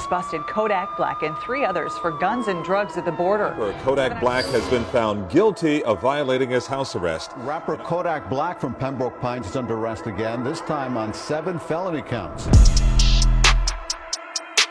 Police busted Kodak Black and 3 others for guns and drugs at the border. Kodak Black has been found guilty of violating his house arrest. Rapper Kodak Black from Pembroke Pines is under arrest again, this time on 7 felony counts.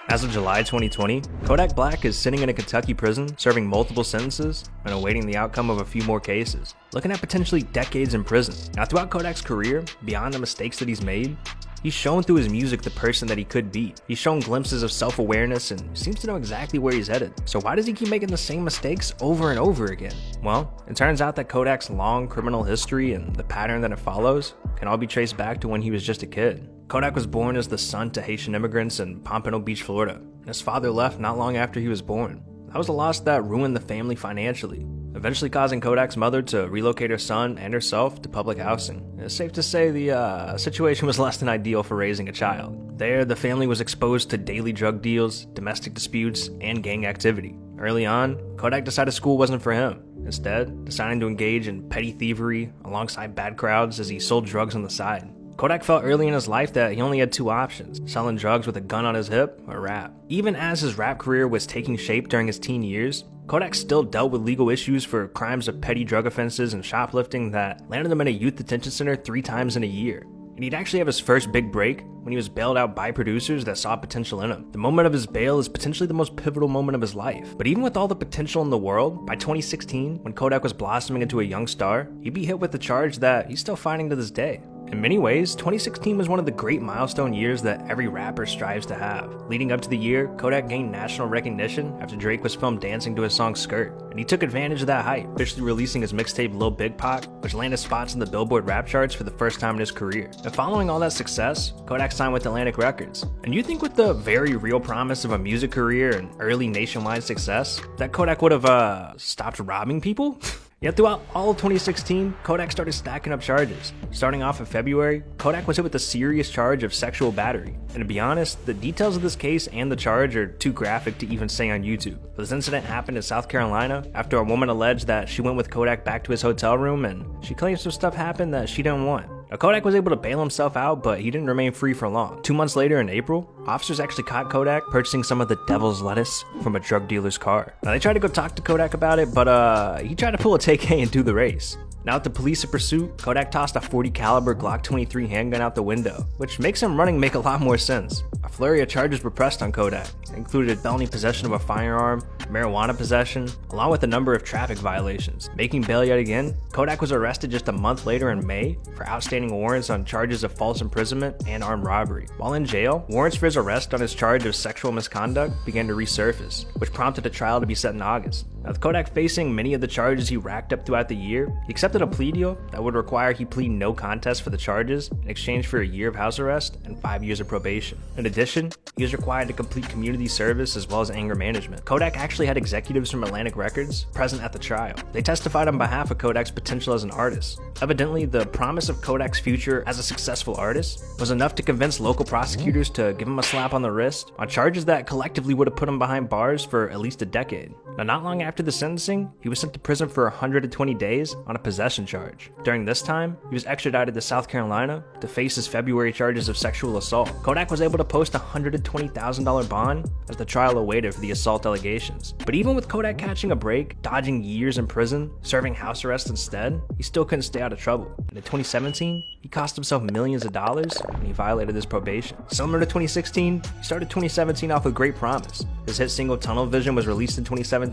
As of July 2020, Kodak Black is sitting in a Kentucky prison, serving multiple sentences and awaiting the outcome of a few more cases, looking at potentially decades in prison. Now, throughout Kodak's career, beyond the mistakes that he's made, he's shown through his music the person that he could be. He's shown glimpses of self-awareness and seems to know exactly where he's headed. So why does he keep making the same mistakes over and over again? Well, it turns out that Kodak's long criminal history and the pattern that it follows can all be traced back to when he was just a kid. Kodak was born as the son to Haitian immigrants in Pompano Beach, Florida, and his father left not long after he was born. That was a loss that ruined the family financially, eventually causing Kodak's mother to relocate her son and herself to public housing. It's safe to say the situation was less than ideal for raising a child. There, the family was exposed to daily drug deals, domestic disputes, and gang activity. Early on, Kodak decided school wasn't for him, instead deciding to engage in petty thievery alongside bad crowds as he sold drugs on the side. Kodak felt early in his life that he only had 2 options, selling drugs with a gun on his hip or rap. Even as his rap career was taking shape during his teen years, Kodak still dealt with legal issues for crimes of petty drug offenses and shoplifting that landed him in a youth detention center 3 times in a year. And he'd actually have his first big break when he was bailed out by producers that saw potential in him. The moment of his bail is potentially the most pivotal moment of his life. But even with all the potential in the world, by 2016, when Kodak was blossoming into a young star, he'd be hit with the charge that he's still fighting to this day. In many ways, 2016 was one of the great milestone years that every rapper strives to have. Leading up to the year, Kodak gained national recognition after Drake was filmed dancing to his song Skirt, and he took advantage of that hype, officially releasing his mixtape Lil Big Pac, which landed spots in the Billboard rap charts for the first time in his career. And following all that success, Kodak signed with Atlantic Records. And you think with the very real promise of a music career and early nationwide success, that Kodak would have stopped robbing people? Yet throughout all of 2016, Kodak started stacking up charges. Starting off in February, Kodak was hit with a serious charge of sexual battery. And to be honest, the details of this case and the charge are too graphic to even say on YouTube. But this incident happened in South Carolina after a woman alleged that she went with Kodak back to his hotel room and she claimed some stuff happened that she didn't want. Now, Kodak was able to bail himself out, but he didn't remain free for long. 2 months later in April, officers actually caught Kodak purchasing some of the devil's lettuce from a drug dealer's car. Now, they tried to go talk to Kodak about it, but he tried to pull a take-A and do the race. Now with the police in pursuit, Kodak tossed a .40 caliber Glock 23 handgun out the window, which makes him running make a lot more sense. A flurry of charges were pressed on Kodak. It included felony possession of a firearm, marijuana possession, along with a number of traffic violations. Making bail yet again, Kodak was arrested just a month later in May for outstanding warrants on charges of false imprisonment and armed robbery. While in jail, warrants for his arrest on his charge of sexual misconduct began to resurface, which prompted a trial to be set in August. Now, with Kodak facing many of the charges he racked up throughout the year, he accepted a plea deal that would require he plead no contest for the charges in exchange for a year of house arrest and 5 years of probation. In addition, he was required to complete community service as well as anger management. Kodak actually had executives from Atlantic Records present at the trial. They testified on behalf of Kodak's potential as an artist. Evidently, the promise of Kodak's future as a successful artist was enough to convince local prosecutors to give him a slap on the wrist on charges that collectively would have put him behind bars for at least a decade. Now, not long after the sentencing, he was sent to prison for 120 days on a possession charge. During this time, he was extradited to South Carolina to face his February charges of sexual assault. Kodak was able to post a $120,000 bond as the trial awaited for the assault allegations. But even with Kodak catching a break, dodging years in prison, serving house arrest instead, he still couldn't stay out of trouble. And in 2017, he cost himself millions of dollars when he violated his probation. Similar to 2016, he started 2017 off with great promise. His hit single Tunnel Vision was released in 2017,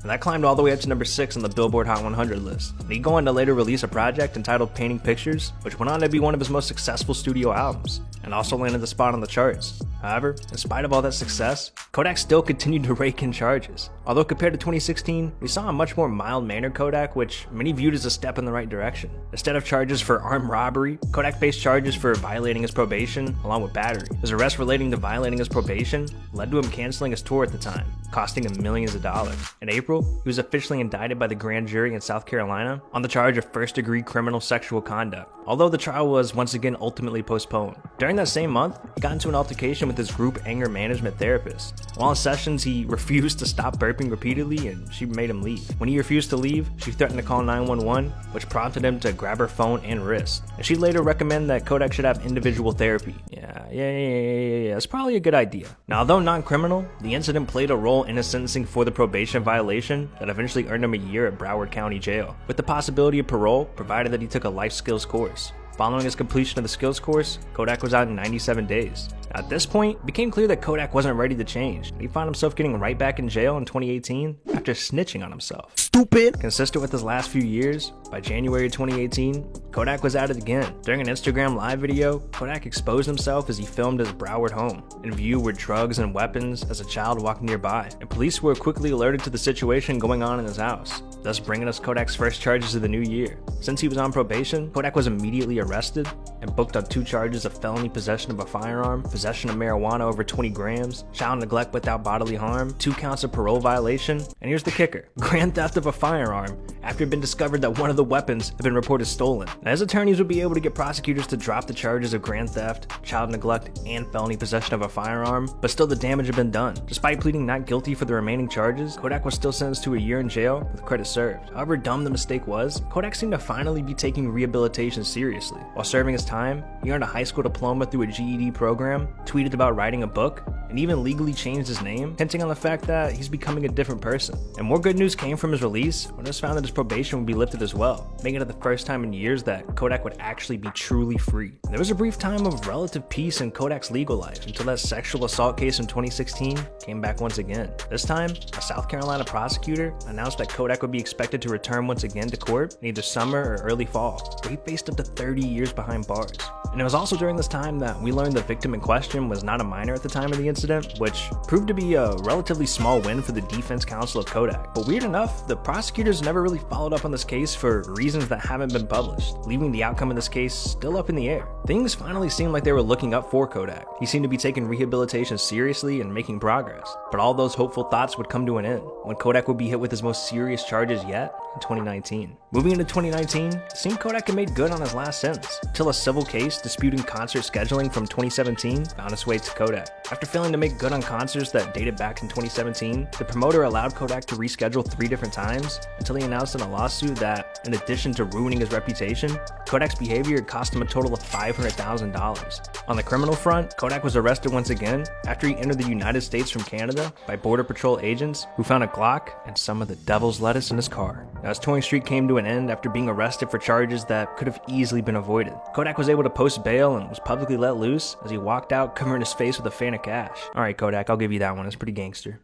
and that climbed all the way up to number 6 on the Billboard Hot 100 list. And he'd go on to later release a project entitled Painting Pictures, which went on to be one of his most successful studio albums, and also landed the spot on the charts. However, in spite of all that success, Kodak still continued to rake in charges. Although compared to 2016, we saw a much more mild-mannered Kodak, which many viewed as a step in the right direction. Instead of charges for armed robbery, Kodak faced charges for violating his probation, along with battery. His arrest relating to violating his probation led to him canceling his tour at the time, costing him millions of dollars. In April, he was officially indicted by the grand jury in South Carolina on the charge of first-degree criminal sexual conduct, although the trial was once again ultimately postponed. During that same month, he got into an altercation with his group anger management therapist. While in sessions, he refused to stop burping repeatedly and she made him leave. When he refused to leave, she threatened to call 911, which prompted him to grab her phone and wrist. And she later recommended that Kodak should have individual therapy. Yeah, it's probably a good idea. Now, although non-criminal, the incident played a role in his sentencing for the probation violation that eventually earned him a year at Broward County Jail, with the possibility of parole provided that he took a life skills course. Following his completion of the skills course, Kodak was out in 97 days. Now, at this point, it became clear that Kodak wasn't ready to change. He found himself getting right back in jail in 2018 after snitching on himself. Stupid! Consistent with his last few years, by January 2018, Kodak was at it again. During an Instagram live video, Kodak exposed himself as he filmed his Broward home. In view were drugs and weapons as a child walked nearby, and police were quickly alerted to the situation going on in his house, thus bringing us Kodak's first charges of the new year. Since he was on probation, Kodak was immediately arrested and booked on 2 charges of felony possession of a firearm, possession of marijuana over 20 grams, child neglect without bodily harm, 2 counts of parole violation, and here's the kicker: grand theft of a firearm after it had been discovered that one of the weapons had been reported stolen. Now, his attorneys would be able to get prosecutors to drop the charges of grand theft, child neglect, and felony possession of a firearm, but still the damage had been done. Despite pleading not guilty for the remaining charges, Kodak was still sentenced to a year in jail with credit served. However dumb the mistake was, Kodak seemed to finally be taking rehabilitation seriously. While serving his time, he earned a high school diploma through a GED program, tweeted about writing a book, and even legally changed his name, hinting on the fact that he's becoming a different person. And more good news came from his release when it was found that his probation would be lifted as well, making it the first time in years that Kodak would actually be truly free. And there was a brief time of relative peace in Kodak's legal life until that sexual assault case in 2016 came back once again. This time, a South Carolina prosecutor announced that Kodak would be expected to return once again to court in either summer or early fall, where he faced up to 30 years behind bars. And it was also during this time that we learned the victim in question was not a minor at the time of the incident, which proved to be a relatively small win for the defense counsel of Kodak. But weird enough, the prosecutors never really followed up on this case for reasons that haven't been published, leaving the outcome of this case still up in the air. Things finally seemed like they were looking up for Kodak. He seemed to be taking rehabilitation seriously and making progress. But all those hopeful thoughts would come to an end when Kodak would be hit with his most serious charges yet in 2019. Moving into 2019, it seemed Kodak had made good on his last sentence, until a civil case disputing concert scheduling from 2017 found its way to Kodak. After failing to make good on concerts that dated back in 2017, the promoter allowed Kodak to reschedule 3 different times until he announced in a lawsuit that, in addition to ruining his reputation, Kodak's behavior had cost him a total of $500,000. On the criminal front, Kodak was arrested once again after he entered the United States from Canada by Border Patrol agents who found a Glock and some of the devil's lettuce in his car. Now, his touring streak came to an end after being arrested for charges that could have easily been avoided. Kodak was able to post bail and was publicly let loose as he walked out covering his face with a fan of cash. Alright Kodak, I'll give you that one. It's pretty gangster.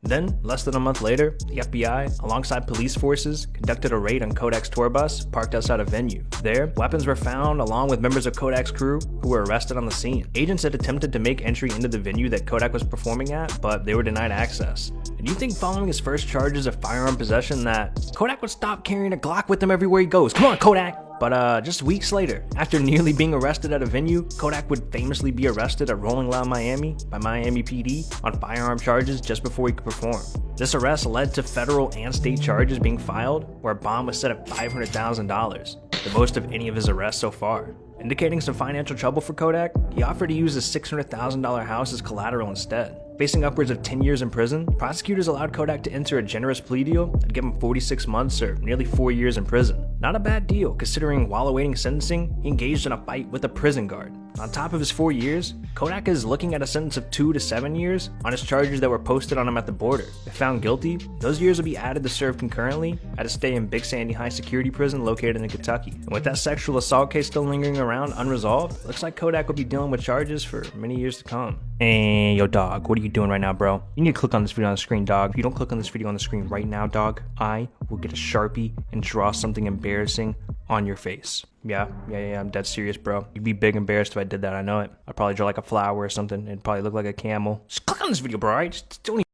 Then, less than a month later, the FBI, alongside police forces, conducted a raid on Kodak's tour bus parked outside a venue. There, weapons were found along with members of Kodak's crew who were arrested on the scene. Agents had attempted to make entry into the venue that Kodak was performing at, but they were denied access. And you think following his first charges of firearm possession that Kodak would stop carrying a Glock with him everywhere he goes? Come on, Kodak! But just weeks later, after nearly being arrested at a venue, Kodak would famously be arrested at Rolling Loud, Miami by Miami PD on firearm charges just before he could perform. This arrest led to federal and state charges being filed, where a bond was set at $500,000, the most of any of his arrests so far. Indicating some financial trouble for Kodak, he offered to use his $600,000 house as collateral instead. Facing upwards of 10 years in prison, prosecutors allowed Kodak to enter a generous plea deal that gave him 46 months or nearly 4 years in prison. Not a bad deal, considering while awaiting sentencing, he engaged in a fight with a prison guard. On top of his 4 years, Kodak is looking at a sentence of 2 to 7 years on his charges that were posted on him at the border. If found guilty, those years will be added to serve concurrently at a stay in Big Sandy High Security Prison located in Kentucky. And with that sexual assault case still lingering around unresolved, looks like Kodak will be dealing with charges for many years to come. Hey, yo dog, what are you doing right now, bro? You need to click on this video on the screen, dog. If you don't click on this video on the screen right now, dog, I will get a Sharpie and draw something embarrassing on your face. Yeah, I'm dead serious, bro. You'd be big embarrassed if I did that, I know it. I'd probably draw like a flower or something. It'd probably look like a camel. Just click on this video, bro, alright? Just don't even